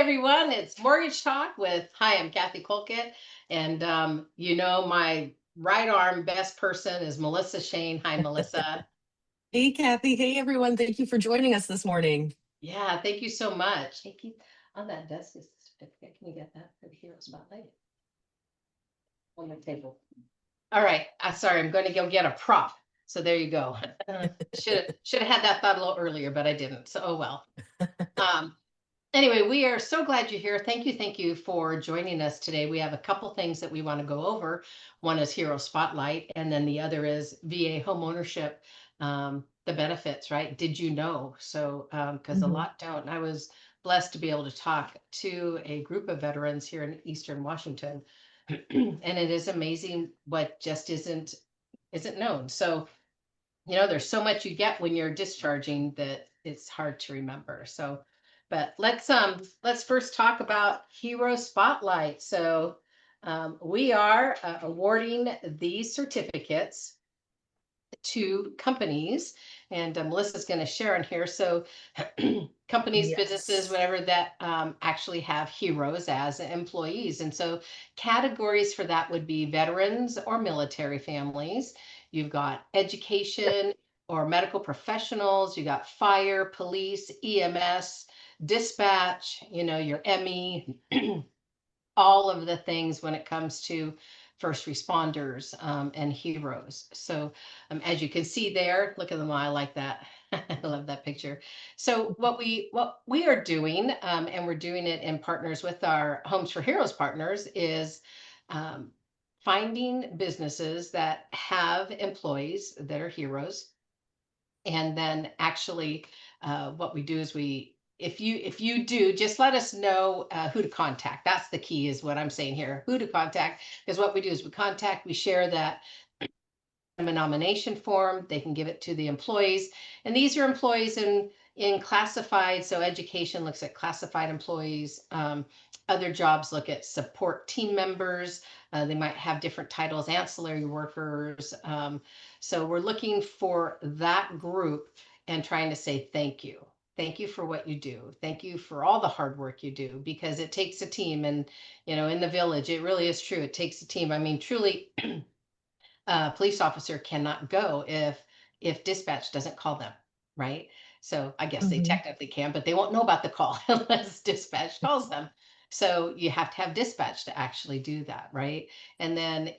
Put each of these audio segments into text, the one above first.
everyone. It's Mortgage Talk with, hi, I'm Kathy Colkitt. And, my right arm best person is Melissa Shane. Hi, Melissa. Hey, Kathy. Hey, everyone. Thank you for joining us this morning. Yeah, thank you so much. Hey, Keith, on that desk is the certificate. Can you get that for the Hero Spotlight on the table? All right. Sorry, I'm going to go get a prop. So there you go. Should have had that thought a little earlier, but I didn't. So, oh well. Um, Anyway, we are so glad you're here. Thank you for joining us today. We have a couple things that we want to go over. One is Hero Spotlight, and then the other is VA homeownership, the benefits, right? Did you know? So, because a Mhm. lot don't. I was blessed to be able to talk to a group of veterans here in Eastern Washington, and it is amazing what just isn't known. So, there's so much you get when you're discharging that it's hard to remember. So, but let's first talk about Hero Spotlight. So we are awarding these certificates to companies, and Melissa's going to share on here. So companies, businesses, Yes. whatever that actually have heroes as employees. And so categories for that would be veterans or military families. You've got education or medical professionals. You got fire, police, EMS, dispatch, your ME, all of the things when it comes to first responders and heroes. So as you can see there, look at them. I like that. I love that picture. So what we are doing, and we're doing it in partners with our Homes for Heroes partners, is um, finding businesses that have employees that are heroes, and then actually what we do is if you do, just let us know who to contact. That's the key, is what I'm saying here, who to contact. Because what we do is we share that a nomination form. They can give it to the employees, and these are employees in classified. So education looks at classified employees. Other jobs look at support team members. They might have different titles, ancillary workers. So we're looking for that group and trying to say thank you. Thank you for what you do. Thank you for all the hard work you do, because it takes a team. And, in the village, it really is true. It takes a team. I mean, truly, a police officer cannot go if dispatch doesn't call them, right? So I guess they Mhm. technically can, but they won't know about the call unless dispatch calls them. So you have to have dispatch to actually do that, right? And then,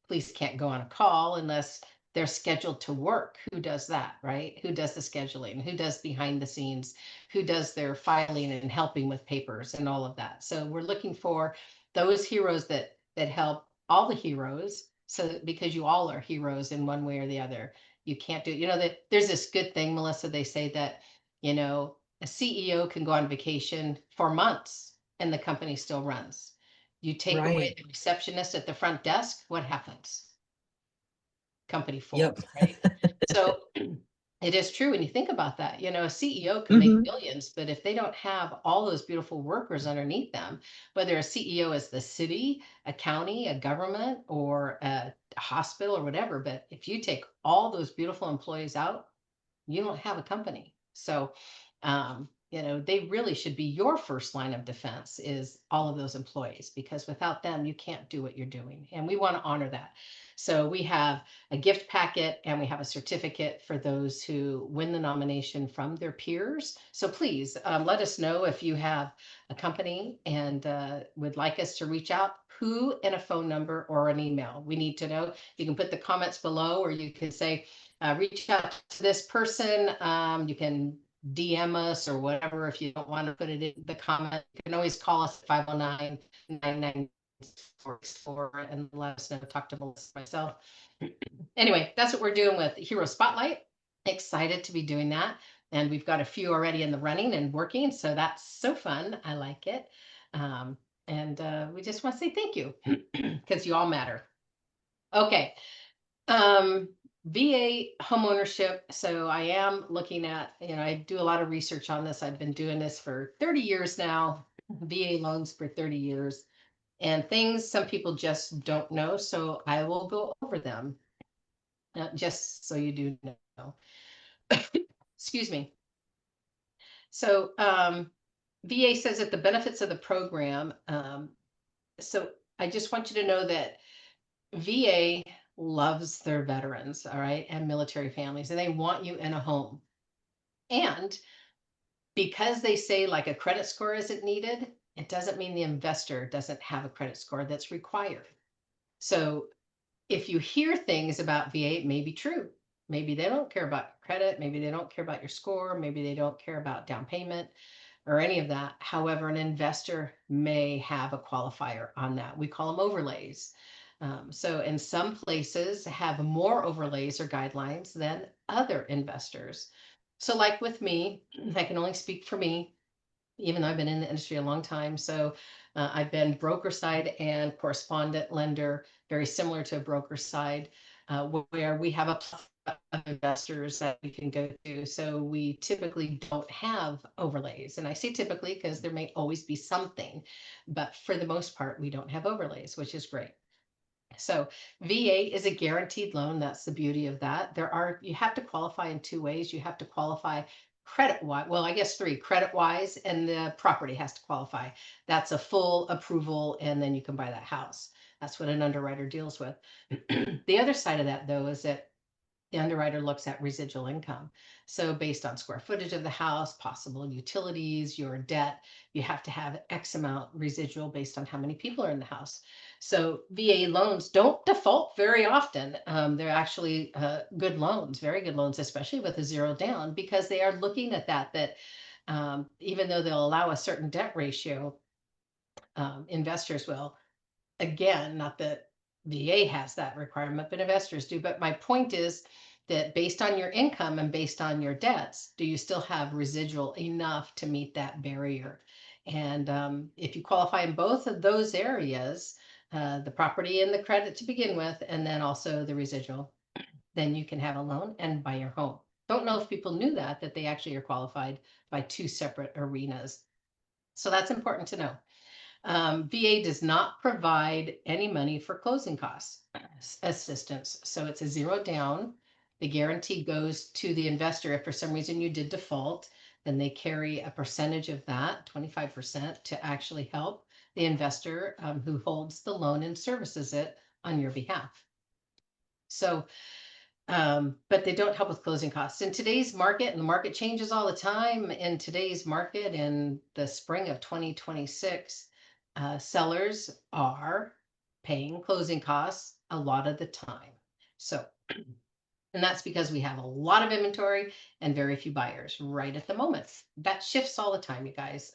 police can't go on a call unless they're scheduled to work. Who does that, right? Who does the scheduling? Who does behind the scenes? Who does their filing and helping with papers and all of that? So we're looking for those heroes that help all the heroes. So because you all are heroes in one way or the other, you can't do, that there's this good thing, Melissa, they say that, a CEO can go on vacation for months and the company still runs. You take away Right. the receptionist at the front desk, what happens? Company Yep. folds, right? So it is true when you think about that. A CEO can make Mhm. billions, but if they don't have all those beautiful workers underneath them, whether a CEO is the city, a county, a government, or a hospital or whatever, but if you take all those beautiful employees out, you don't have a company. So, they really should be your first line of defense, is all of those employees, because without them, you can't do what you're doing. And we want to honor that. So we have a gift packet and we have a certificate for those who win the nomination from their peers. So please let us know if you have a company and would like us to reach out, who, and a phone number or an email. We need to know. You can put the comments below, or you can say, reach out to this person. You can DM us or whatever. If you don't want to put it in the comment, you can always call us at 509-994 and let us know. Talk to Melissa, myself. Anyway, that's what we're doing with Hero Spotlight. Excited to be doing that. And we've got a few already in the running and working. So that's so fun. I like it. And we just want to say thank you because you all matter. Okay. Um, VA homeownership. So I am looking at, I do a lot of research on this. I've been doing this for 30 years now, VA loans for 30 years, and things some people just don't know. So I will go over them just so you do know. Excuse me. So, VA says that the benefits of the program. So I just want you to know that VA loves their veterans, all right, and military families, and they want you in a home. And because they say like a credit score isn't needed, it doesn't mean the investor doesn't have a credit score that's required. So if you hear things about VA, it may be true. Maybe they don't care about credit. Maybe they don't care about your score. Maybe they don't care about down payment or any of that. However, an investor may have a qualifier on that. We call them overlays. So, in some places, have more overlays or guidelines than other investors. So, like with me, I can only speak for me, even though I've been in the industry a long time. So I've been broker side and correspondent lender, very similar to a broker side, where we have a plethora of investors that we can go to. So we typically don't have overlays. And I say typically because there may always be something, but for the most part, we don't have overlays, which is great. So VA is a guaranteed loan. That's the beauty of that. You have to qualify in two ways. You have to qualify credit wise. Well, I guess three: credit wise, and the property has to qualify. That's a full approval, and then you can buy that house. That's what an underwriter deals with. The other side of that, though, is that the underwriter looks at residual income. So based on square footage of the house, possible utilities, your debt, you have to have X amount residual based on how many people are in the house. So VA loans don't default very often. They're actually good loans, very good loans, especially with a zero down, because they are looking at that even though they'll allow a certain debt ratio, investors will. Again, not that VA has that requirement, but investors do. But my point is that based on your income and based on your debts, do you still have residual enough to meet that barrier? And if you qualify in both of those areas, the property and the credit to begin with, and then also the residual, then you can have a loan and buy your home. Don't know if people knew that they actually are qualified by two separate arenas. So that's important to know. VA does not provide any money for closing costs assistance. So it's a zero down. The guarantee goes to the investor. If for some reason you did default, then they carry a percentage of that, 25%, to actually help the investor who holds the loan and services it on your behalf. So but they don't help with closing costs. In today's market, and the market changes all the time, in today's market in the spring of 2026, sellers are paying closing costs a lot of the time. So, and that's because we have a lot of inventory and very few buyers right at the moment. That shifts all the time, you guys.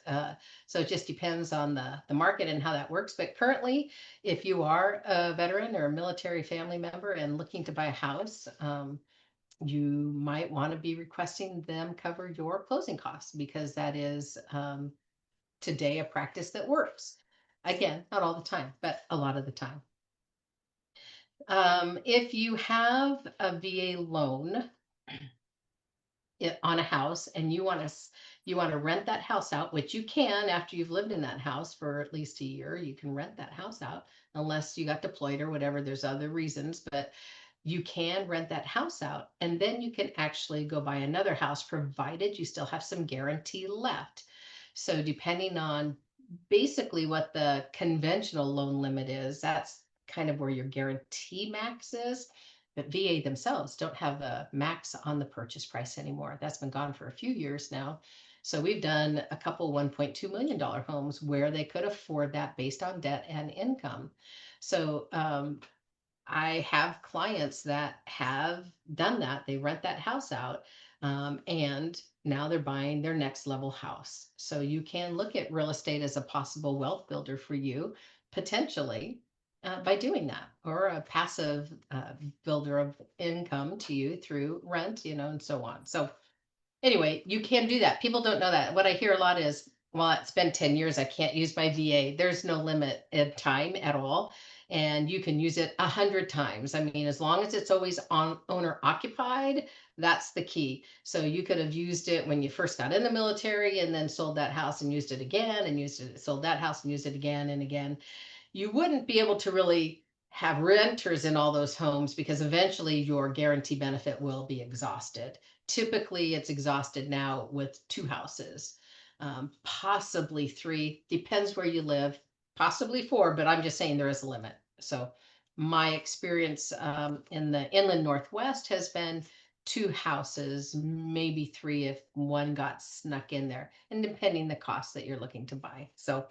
So it just depends on the market and how that works. But currently, if you are a veteran or a military family member and looking to buy a house, you might want to be requesting them cover your closing costs, because that is today a practice that works. Again, not all the time, but a lot of the time. If you have a VA loan on a house and you want to rent that house out, which you can after you've lived in that house for at least a year, you can rent that house out unless you got deployed or whatever. There's other reasons, but you can rent that house out, and then you can actually go buy another house provided you still have some guarantee left. So depending on basically what the conventional loan limit is, that's kind of where your guarantee max is. But VA themselves don't have a max on the purchase price anymore. That's been gone for a few years now. So we've done a couple $1.2 million homes where they could afford that based on debt and income. So I have clients that have done that. They rent that house out, and now they're buying their next level house. So you can look at real estate as a possible wealth builder for you, potentially, by doing that, or a passive builder of income to you through rent, and so on. So anyway, you can do that. People don't know that. What I hear a lot is, well, it's been 10 years, I can't use my VA. There's no limit in time at all. And you can use it 100 times. I mean, as long as it's always on owner occupied, that's the key. So you could have used it when you first got in the military and then sold that house and used it again and used it, sold that house and used it again and again. You wouldn't be able to really have renters in all those homes, because eventually your guarantee benefit will be exhausted. Typically, it's exhausted now with two houses. possibly 3, depends where you live, possibly 4, but I'm just saying there is a limit. So my experience in the inland Northwest has been 2 houses, maybe 3 if one got snuck in there, and depending the cost that you're looking to buy. So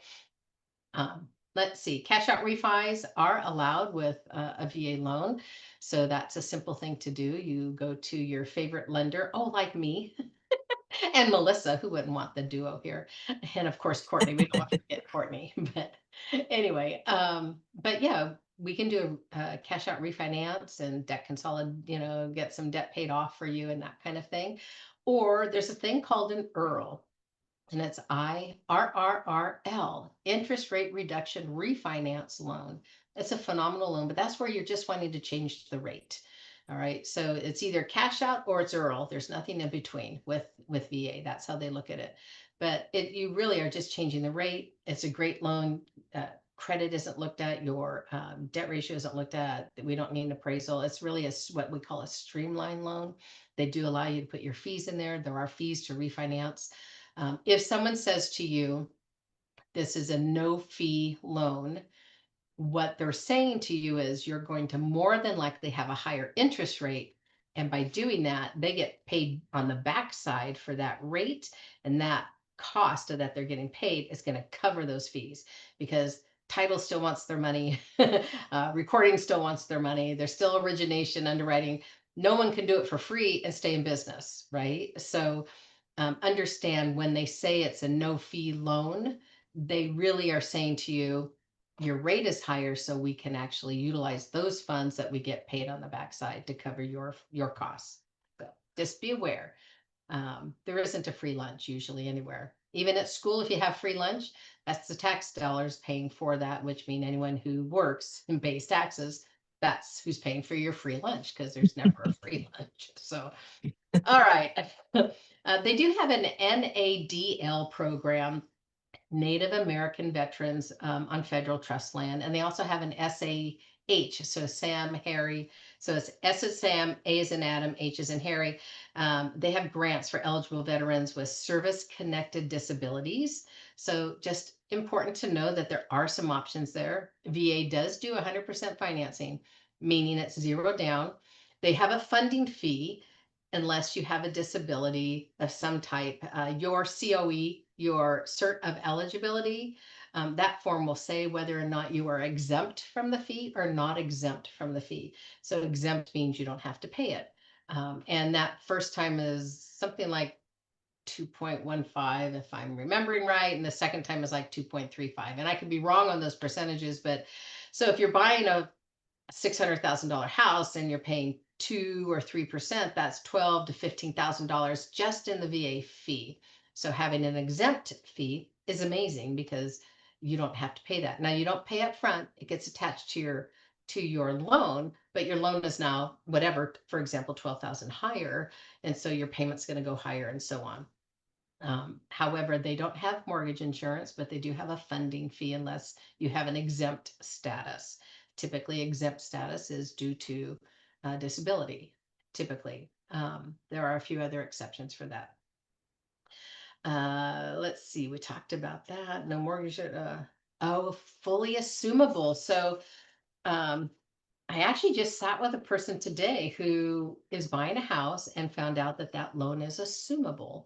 let's see, cash out refis are allowed with a VA loan. So that's a simple thing to do. You go to your favorite lender. Oh, like me and Melissa, who wouldn't want the duo here? And of course, Courtney, we don't want to forget Courtney. But anyway, but yeah, we can do a cash out refinance and debt consolidate, get some debt paid off for you and that kind of thing. Or there's a thing called an EARL, and it's IRRRL, interest rate reduction refinance loan. It's a phenomenal loan, but that's where you're just wanting to change the rate. All right. So it's either cash out or it's EARL. There's nothing in between with VA. That's how they look at it. But you really are just changing the rate. It's a great loan. Credit isn't looked at. Your debt ratio isn't looked at. We don't need an appraisal. It's really what we call a streamline loan. They do allow you to put your fees in there. There are fees to refinance. If someone says to you, this is a no fee loan, what they're saying to you is you're going to more than likely have a higher interest rate. And by doing that, they get paid on the backside for that rate. And that cost that they're getting paid is going to cover those fees because title still wants their money, recording still wants their money, there's still origination, underwriting. No one can do it for free and stay in business, right? So understand when they say it's a no fee loan, they really are saying to you, your rate is higher, so we can actually utilize those funds that we get paid on the backside to cover your costs. So just be aware. There isn't a free lunch usually anywhere. Even at school, if you have free lunch, that's the tax dollars paying for that, which mean anyone who works and pays taxes, that's who's paying for your free lunch because there's never a free lunch. So, all right. They do have an NADL program, Native American veterans on federal trust land. And they also have an SAH, so Sam, Harry. So it's S is Sam, A is in Adam, H is in Harry. They have grants for eligible veterans with service connected disabilities. So just important to know that there are some options there. VA does do 100% financing, meaning it's zero down. They have a funding fee unless you have a disability of some type. Your COE, your cert of eligibility, that form will say whether or not you are exempt from the fee or not exempt from the fee. So exempt means you don't have to pay it. And that first time is something like 2.15 if I'm remembering right, and the second time is like 2.35. And I could be wrong on those percentages, but so if you're buying a $600,000 house and you're paying 2 or 3%, that's $12,000 to $15,000 just in the VA fee. So having an exempt fee is amazing because you don't have to pay that. Now you don't pay up front; it gets attached to your loan, but your loan is now whatever, for example, 12,000 higher, and so your payment's going to go higher, and so on. However, they don't have mortgage insurance, but they do have a funding fee unless you have an exempt status. Typically, exempt status is due to disability. Typically, there are a few other exceptions for that. Let's see, we talked about that. No mortgage. Oh, fully assumable. So, um, I actually just sat with a person today who is buying a house and found out that that loan is assumable.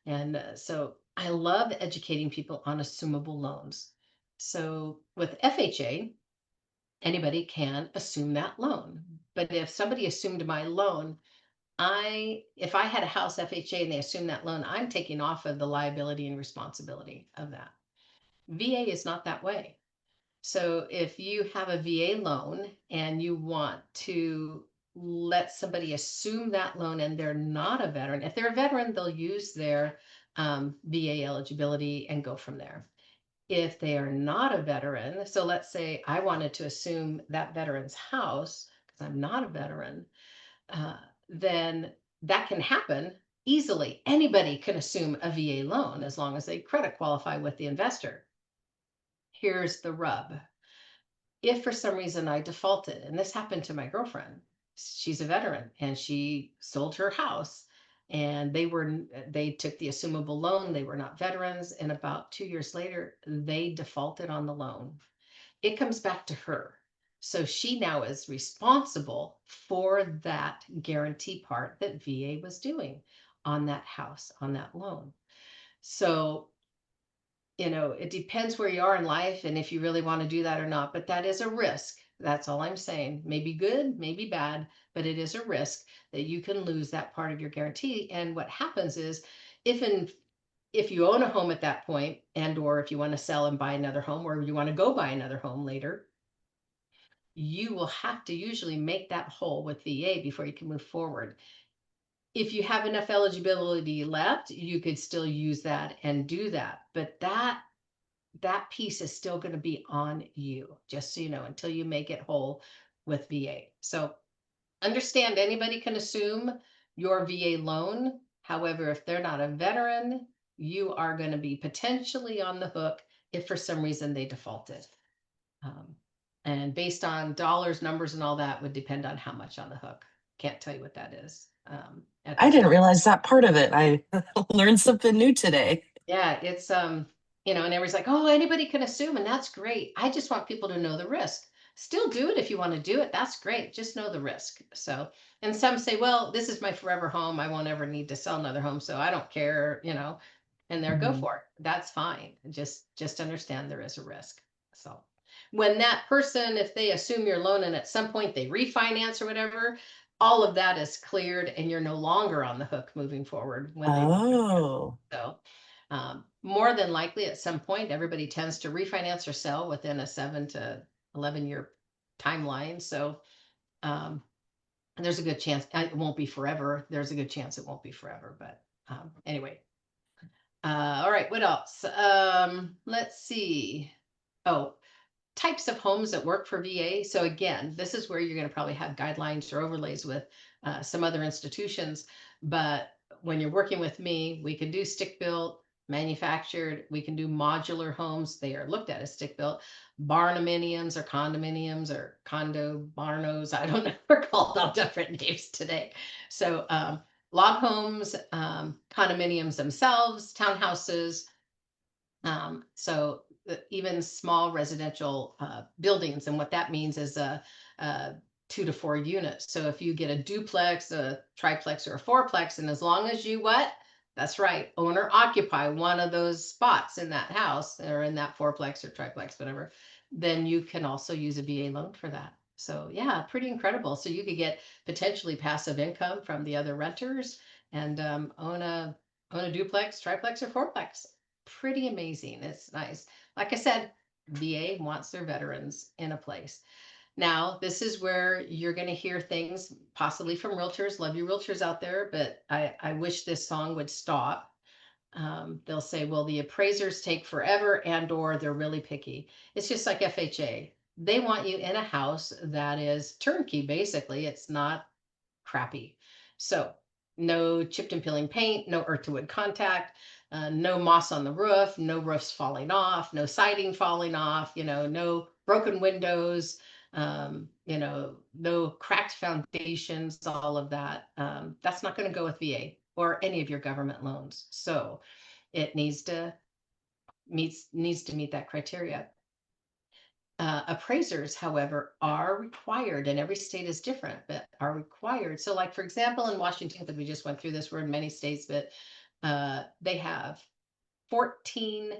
And so I love educating people on assumable loans. So with FHA, anybody can assume that loan. But if somebody assumed my loan, if I had a house FHA and they assume that loan, I'm taking off of the liability and responsibility of that. VA is not that way. So if you have a VA loan and you want to let somebody assume that loan and they're not a veteran, if they're a veteran, they'll use their VA eligibility and go from there. If they are not a veteran, so let's say I wanted to assume that veteran's house because I'm not a veteran, uh, then that can happen easily. Anybody can assume a VA loan as long as they credit qualify with the investor. Here's the rub. If for some reason I defaulted, and this happened to my girlfriend, she's a veteran and she sold her house and they took the assumable loan. They were not veterans, and about 2 years later, they defaulted on the loan. It comes back to her. So she now is responsible for that guarantee part that VA was doing on that house, on that loan. So, it depends where you are in life and if you really want to do that or not, but that is a risk. That's all I'm saying. Maybe good, maybe bad, but it is a risk that you can lose that part of your guarantee. And what happens is if in if you own a home at that point, and or if you want to sell and buy another home, or you want to go buy another home later, you will have to usually make that whole with VA before you can move forward. If you have enough eligibility left, you could still use that and do that. But that piece is still going to be on you, just so you know, until you make it whole with VA. So understand anybody can assume your VA loan. However, if they're not a veteran, you are going to be potentially on the hook if for some reason they defaulted. Um, and based on dollars, numbers, and all that would depend on how much on the hook. Can't tell you what that is at I this didn't point. realize that part of it. I learned something new today. Yeah, it's and everybody's like, oh, anybody can assume, and that's great. I just want people to know the risk. Still do it if you want to do it. That's great. Just know the risk. So, and some say, well, this is my forever home. I won't ever need to sell another home, so I don't care. And there, go Mhm. for it. That's fine. Just understand there is a risk. So, when that person, if they assume your loan and at some point they refinance or whatever, all of that is cleared, and you're no longer on the hook moving forward when they refinance. Oh, So, more than likely, at some point, everybody tends to refinance or sell within a 7 to 11 year timeline. So, um, there's a good chance it won't be forever. There's a good chance it won't be forever. But anyway, all right. What else? Let's see. Oh, types of homes that work for VA. So again, this is where you're going to probably have guidelines or overlays with some other institutions. But when you're working with me, we can do stick built, manufactured. We can do modular homes. They are looked at as stick built. Barndominiums or condominiums or condo barnos. I don't know. We're called all different names today. So log homes, condominiums themselves, townhouses, so even small residential buildings, and what that means is a 2 to 4 units. So if you get a duplex, a triplex, or a fourplex, and as long as you what? That's right, own or occupy one of those spots in that house or in that fourplex or triplex, whatever, then you can also use a VA loan for that. So yeah, pretty incredible. So you could get potentially passive income from the other renters and own a duplex, triplex, or fourplex. Pretty amazing. It's nice. Like I said, VA wants their veterans in a place. Now, this is where you're going to hear things possibly from realtors. Love you realtors out there, but I wish this song would stop. They'll say, well, the appraisers take forever and or they're really picky. It's just like FHA. They want you in a house that is turnkey, basically. It's not crappy. So no chipped and peeling paint, no earth to wood contact, no moss on the roof, no roofs falling off, no siding falling off, no broken windows, no cracked foundations, all of that. That's not going to go with VA or any of your government loans. So it needs to meet that criteria. Appraisers, however, are required, and every state is different, but are required. So, like for example, in Washington, that we just went through this, we're in many states, but they have 14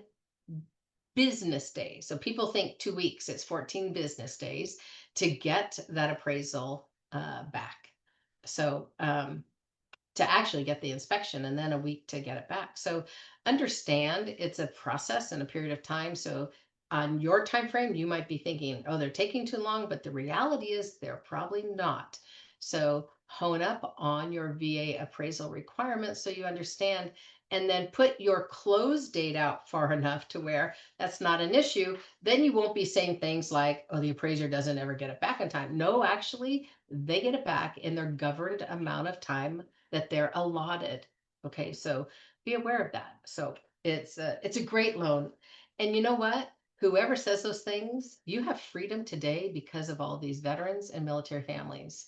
business days. So people think 2 weeks, it's 14 business days to get that appraisal back. So to actually get the inspection and then a week to get it back. So understand it's a process and a period of time. So on your time frame, you might be thinking, oh, they're taking too long, but the reality is they're probably not. So hone up on your VA appraisal requirements so you understand, and then put your close date out far enough to where that's not an issue. Then you won't be saying things like, oh, the appraiser doesn't ever get it back in time. No, actually, they get it back in their governed amount of time that they're allotted. Okay, so be aware of that. So it's a great loan. And you know what? Whoever says those things, you have freedom today because of all these veterans and military families.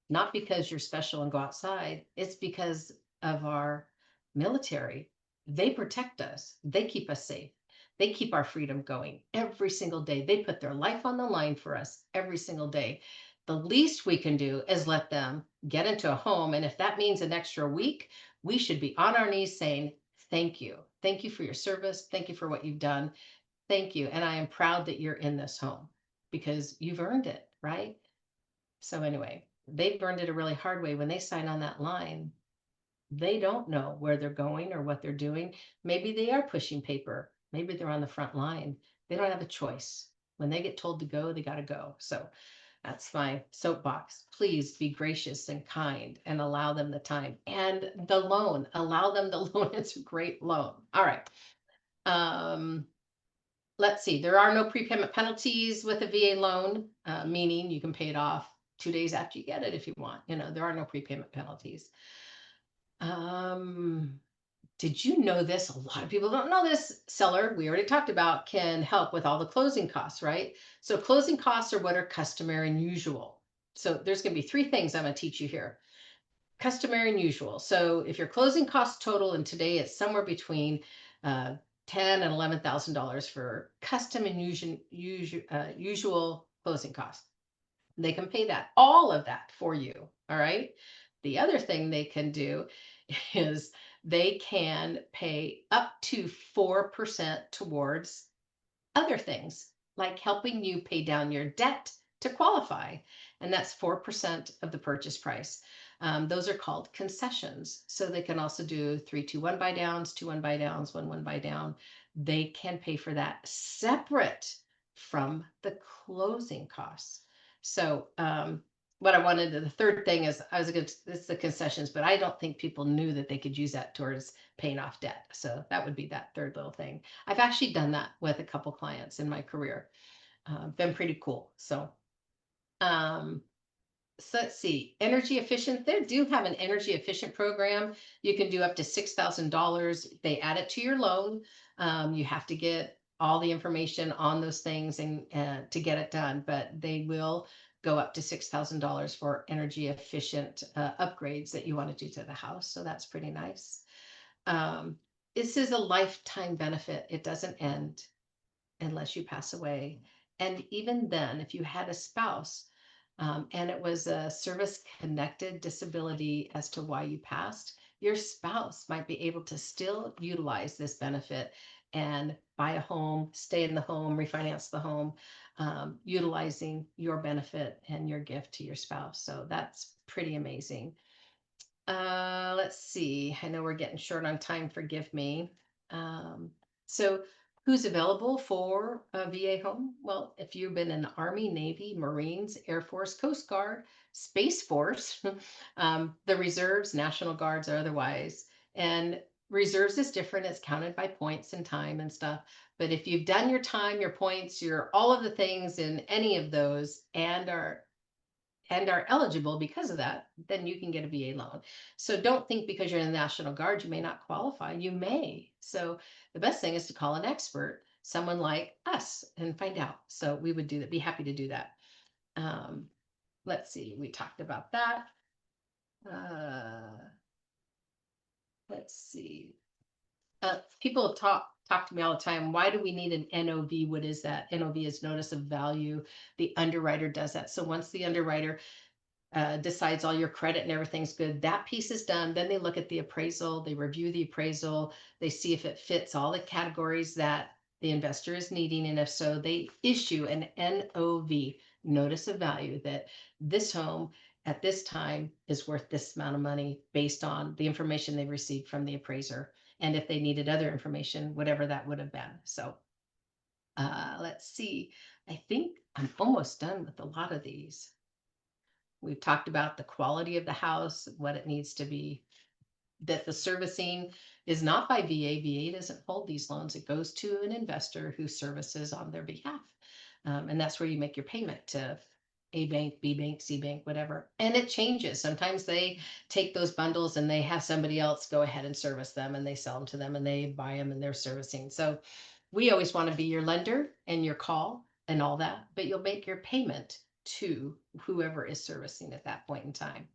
Not because you're special and go outside. It's because of our military. They protect us, they keep us safe. They keep our freedom going every single day. They put their life on the line for us every single day. The least we can do is let them get into a home. And if that means an extra week, we should be on our knees saying, thank you. Thank you for your service. Thank you for what you've done. Thank you. And I am proud that you're in this home because you've earned it, right? So, anyway, they've earned it a really hard way when they sign on that line. They don't know where they're going or what they're doing. Maybe they are pushing paper. Maybe they're on the front line. They don't have a choice. When they get told to go, they got to go. So that's my soapbox. Please be gracious and kind and allow them the time and the loan. Allow them the loan. It's a great loan. All right. Um, let's see. There are no prepayment penalties with a VA loan, meaning you can pay it off 2 days after you get it if you want. There are no prepayment penalties. Um, did you know this? A lot of people don't know this. Seller, we already talked about, can help with all the closing costs, right? So closing costs are what are customary and usual. So there's going to be three things I'm going to teach you here. Customary and usual. So if your closing costs total, and today it's somewhere between uh, ten and $11,000 for custom and usual closing costs. They can pay that, all of that for you. All right. The other thing they can do is they can pay up to 4% towards other things, like helping you pay down your debt to qualify. And that's 4% of the purchase price. Those are called concessions. So they can also do 3-2-1 buy downs, 2-1 buy downs, 1-1 buy down. They can pay for that separate from the closing costs. So, what I wanted, the third thing is I was going to, it's the concessions, but I don't think people knew that they could use that towards paying off debt. So that would be that third little thing. I've actually done that with a couple clients in my career. Been pretty cool. Um, so let's see, energy efficient. They do have an energy efficient program. You can do up to $6,000. They add it to your loan. You have to get all the information on those things and to get it done, but they will go up to $6,000 for energy efficient upgrades that you want to do to the house. So that's pretty nice. Um, this is a lifetime benefit. It doesn't end unless you pass away. And even then, if you had a spouse and it was a service connected disability as to why you passed, your spouse might be able to still utilize this benefit and buy a home, stay in the home, refinance the home, utilizing your benefit and your gift to your spouse. So that's pretty amazing. Let's see. I know we're getting short on time, forgive me. Um, so who's available for a VA home? Well, if you've been in the Army, Navy, Marines, Air Force, Coast Guard, Space Force, the reserves, National Guards, or otherwise. And reserves is different. It's counted by points and time and stuff. But if you've done your time, your points, your all of the things in any of those and are eligible because of that, then you can get a VA loan. So don't think because you're in the National Guard, you may not qualify. You may. So the best thing is to call an expert, someone like us, and find out. So we would do that, be happy to do that. Um, let's see, we talked about that. Uh, let's see. People talk to me all the time. Why do we need an NOV? What is that? NOV is notice of value. The underwriter does that. So once the underwriter decides all your credit and everything's good. That piece is done. Then they look at the appraisal, they review the appraisal, they see if it fits all the categories that the investor is needing. And if so, they issue an NOV, notice of value, that this home at this time is worth this amount of money based on the information they received from the appraiser. And if they needed other information, whatever that would have been. So let's see. I think I'm almost done with a lot of these. We've talked about the quality of the house, what it needs to be, that the servicing is not by VA. VA doesn't hold these loans. It goes to an investor who services on their behalf. And that's where you make your payment to A bank, B bank, C bank, whatever. And it changes. Sometimes they take those bundles and they have somebody else go ahead and service them and they sell them to them and they buy them and they're servicing. So we always want to be your lender and your call and all that, but you'll make your payment to whoever is servicing at that point in time.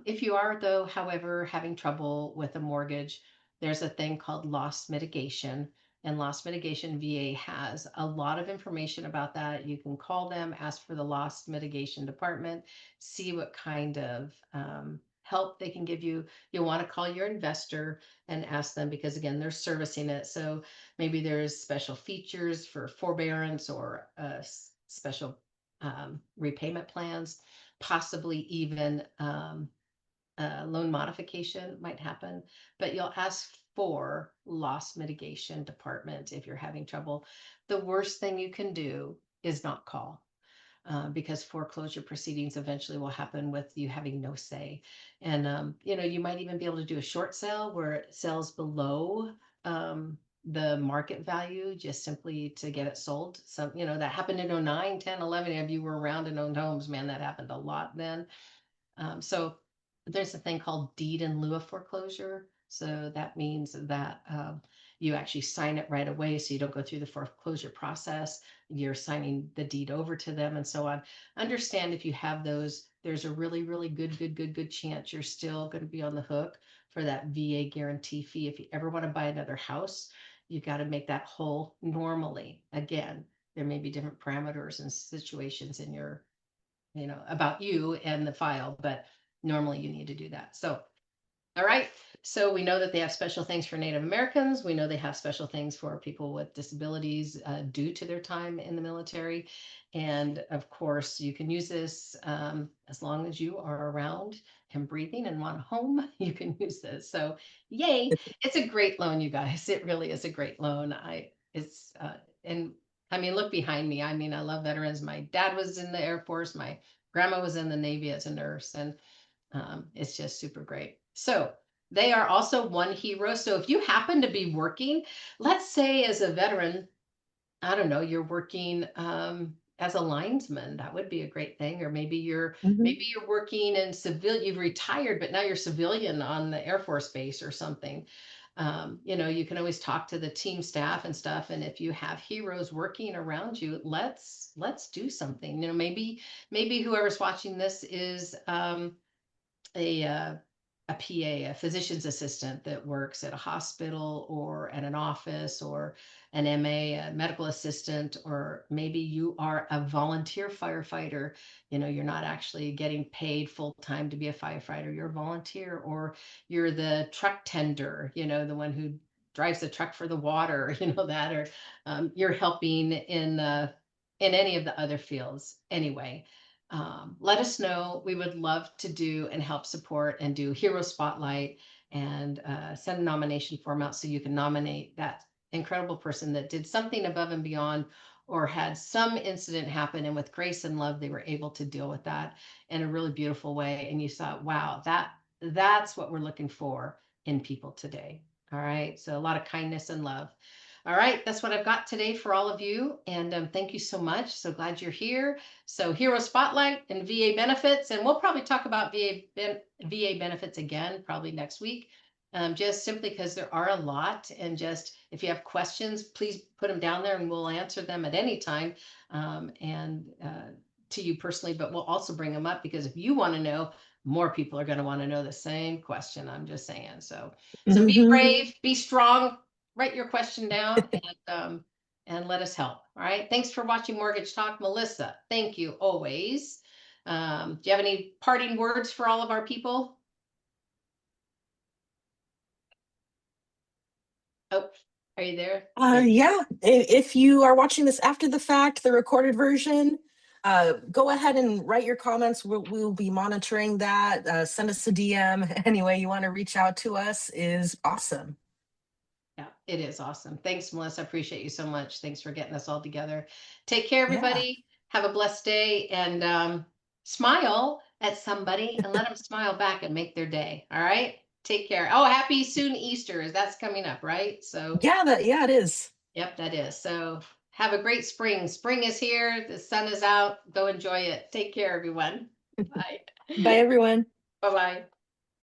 If you are, though, however, having trouble with a mortgage, there's a thing called loss mitigation. And loss mitigation VA has a lot of information about that. You can call them, ask for the loss mitigation department, see what kind of help they can give you. You'll want to call your investor and ask them because, again, they're servicing it. So maybe there's special features for forbearance or special repayment plans, possibly even loan modification might happen, but you'll ask for loss mitigation department if you're having trouble. The worst thing you can do is not call. Because foreclosure proceedings eventually will happen with you having no say. And, you might even be able to do a short sale where it sells below the market value just simply to get it sold. So, that happened in 09, 10, 11. If you were around and owned homes, man, that happened a lot then. So there's a thing called deed in lieu of foreclosure. So that means that you actually sign it right away. So you don't go through the foreclosure process. You're signing the deed over to them and so on. Understand if you have those, there's a really, really good chance you're still going to be on the hook for that VA guarantee fee. If you ever want to buy another house, you got to make that whole normally. Again, there may be different parameters and situations in your about you and the file, but normally you need to do that. So, all right. So we know that they have special things for Native Americans. We know they have special things for people with disabilities due to their time in the military. And of course, you can use this as long as you are around and breathing and want a home, you can use this. So yay, it's a great loan, you guys. It really is a great loan. And I mean, look behind me. I mean, I love veterans. My dad was in the Air Force. My grandma was in the Navy as a nurse. And it's just super great. So they are also one hero. So if you happen to be working, let's say as a veteran, I don't know, you're working as a linesman, that would be a great thing. Or maybe you're Mhm. maybe you're working in civil, you've retired, but now you're civilian on the Air Force base or something. You can always talk to the team staff and stuff. And if you have heroes working around you, let's do something. Maybe whoever's watching this is a uh, a PA, a physician's assistant that works at a hospital or at an office, or an MA, a medical assistant, or maybe you are a volunteer firefighter. You're not actually getting paid full time to be a firefighter. You're a volunteer, or you're the truck tender, the one who drives the truck for the water, that, or you're helping in any of the other fields anyway. Let us know. We would love to do and help support and do Hero Spotlight, and send a nomination form out so you can nominate that incredible person that did something above and beyond or had some incident happen. And with grace and love, they were able to deal with that in a really beautiful way. And you thought, wow, that's what we're looking for in people today. All right. So a lot of kindness and love. All right, that's what I've got today for all of you. And thank you so much. So glad you're here. So Hero Spotlight and VA benefits, and we'll probably talk about VA benefits again, probably next week. Just simply because there are a lot, and just if you have questions, please put them down there and we'll answer them at any time. And to you personally, but we'll also bring them up because if you want to know, more people are going to want to know the same question. I'm just saying. So be Mhm. brave, be strong, write your question down, and let us help. All right. Thanks for watching Mortgage Talk, Melissa. Thank you always. Do you have any parting words for all of our people? Oh, are you there? There. Yeah, if you are watching this after the fact, the recorded version, go ahead and write your comments. We'll be monitoring that. Send us a DM. Any way you want to reach out to us is awesome. Yeah, it is awesome. Thanks, Melissa. I appreciate you so much. Thanks for getting us all together. Take care, Yeah. everybody. Have a blessed day, and smile at somebody and let them smile back and make their day. All right. Take care. Oh, happy soon Easter. That's coming up, right? So, Yeah, it is. yep, that is. So, have a great spring. Spring is here. The sun is out. Go enjoy it. Take care, everyone. Bye. Bye, everyone. Bye bye.